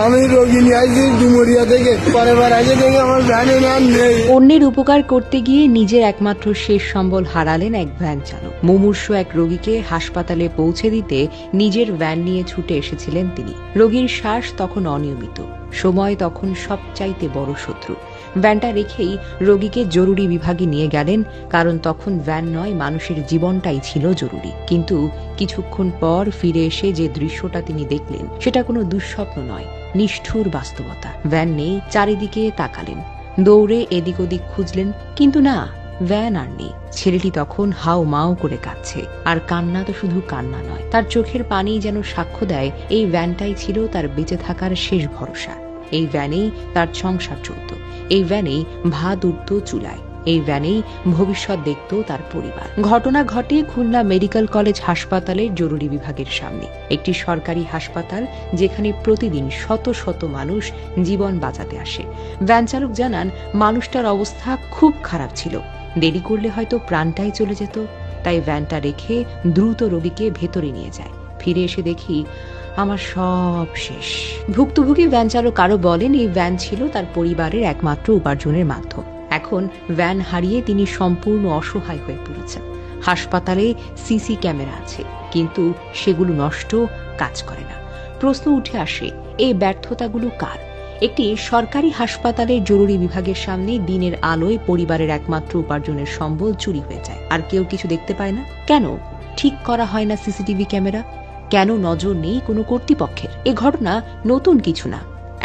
আমি রোগী নিয়ে আসছি ডুমুরিয়া থেকে, পরের বার আগে থেকে আমার ভ্যানে নাম নেই। অন্যের উপকার করতে গিয়ে নিজের একমাত্র শেষ সম্বল হারালেন এক ভ্যান চালক। মুমূর্ষু এক রোগীকে হাসপাতালে পৌঁছে দিতে নিজের ভ্যান নিয়ে ছুটে এসেছিলেন তিনি। রোগীর শ্বাস তখন অনিয়মিত, সময় তখন সবচাইতে বড় শত্রু। ভ্যানটা রেখেই রোগীকে জরুরি বিভাগে নিয়ে গেলেন, কারণ তখন ভ্যান নয়, মানুষের জীবনটাই ছিল জরুরি। কিন্তু কিছুক্ষণ পর ফিরে এসে যে দৃশ্যটা তিনি দেখলেন, সেটা কোনো দুঃস্বপ্ন নয়, নিষ্ঠুর বাস্তবতা। ভ্যান নেই, চারিদিকে তাকালেন, দৌড়ে এদিক ওদিক খুঁজলেন, কিন্তু না, ভ্যান আর নেই। ছেলেটি তখন হাও মাও করে কাঁদছে। আর কান্না তো শুধু কান্না নয়, তার চোখের পানি যেন সাক্ষ্য দেয় এই ভ্যানটাই ছিল তার বেঁচে থাকার শেষ ভরসা। এই ভ্যানেই তার সংসার চলত, এই ভ্যানেই ভাত উঠত চুলায়, এই ভ্যানেই ভবিষ্যৎ দেখত তার পরিবার। ঘটনা ঘটে খুলনা মেডিকেল কলেজ হাসপাতালের জরুরি বিভাগের সামনে, একটি সরকারি হাসপাতাল যেখানে প্রতিদিন শত শত মানুষ জীবন বাঁচাতে আসে। ভ্যান চালক জানান, মানুষটার অবস্থা খুব খারাপ ছিল, দেরি করলে হয়তো প্রাণটাই চলে যেত। তাই ভ্যানটা রেখে দ্রুত রোগীকে ভেতরে নিয়ে যায়। ফিরে এসে দেখি আমার সব শেষ। ভুক্তভোগী ভ্যান চালক আরো বলেন, এই ভ্যান ছিল তার পরিবারের একমাত্র উপার্জনের মাধ্যম। এখন ভ্যান হারিয়ে তিনি সম্পূর্ণ অসহায় হয়ে পড়েছেন। হাসপাতালে সিসি ক্যামেরা আছে, কিন্তু সেগুলো নষ্ট, কাজ করে না। প্রশ্ন উঠে আসে, এই ব্যর্থতাগুলো কার? একটি সরকারি হাসপাতালের জরুরি বিভাগের সামনে দিনের আলোয় পরিবারের একমাত্র উপার্জনের সম্বল চুরি হয়ে যায়, আর কেউ কিছু দেখতে পায় না। কেন ঠিক করা হয় না সিসিটিভি ক্যামেরা? কেন নজর নেই কোনো কর্তৃপক্ষের? এ ঘটনা নতুন কিছু না,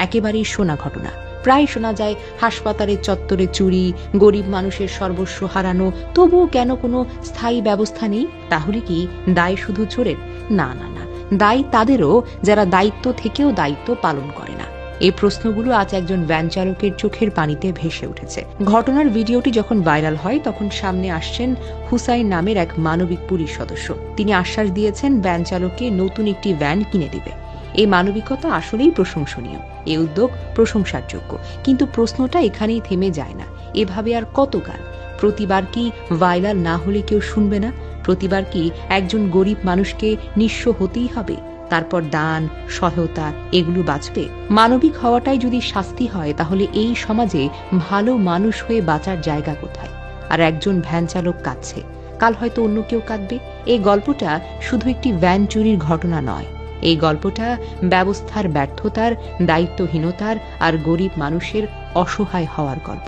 একেবারেই শোনা ঘটনা। প্রায় শোনা যায় হাসপাতালের চত্বরে চুরি, গরিব মানুষের সর্বস্ব হারানো, তবুও কেন কোনো স্থায়ী ব্যবস্থা নেই? তাহলে কি দায় শুধু চোরের? না না না, দায় তাদেরও যারা দায়িত্ব থেকেও দায়িত্ব পালন করে না। এই প্রশ্নগুলো আজ একজন ভ্যান চালকের চোখের পানিতে ভেসে উঠেছে। ঘটনার ভিডিওটি যখন ভাইরাল হয়, তখন সামনে আসছেন হুসাইন নামের এক মানবিক পুলিশ সদস্য। তিনি আশ্বাস দিয়েছেন ভ্যান চালককে নতুন একটি ভ্যান কিনে দিবে। এই মানবিকতা আসলেই প্রশংসনীয়, এই উদ্যোগ প্রশংসার যোগ্য। কিন্তু প্রশ্নটা এখানেই থেমে যায় না। এভাবে আর কতকাল? প্রতিবার কি ভাইরাল না হলে কেউ শুনবে না? প্রতিবার কি একজন গরিব মানুষকে নিঃস্ব হতেই হবে? তারপর দান, সহায়তা এগুলো বাঁচবে? মানবিক হওয়াটাই যদি শাস্তি হয়, তাহলে এই সমাজে ভালো মানুষ হয়ে বাঁচার জায়গা কোথায়? আর একজন ভ্যান চালক কাঁদছে, কাল হয়তো অন্য কেউ কাঁদবে। এই গল্পটা শুধু একটি ভ্যান চুরির ঘটনা নয়, এই গল্পটা ব্যবস্থার ব্যর্থতার, দায়িত্বহীনতার আর গরিব মানুষের অসহায় হওয়ার গল্প।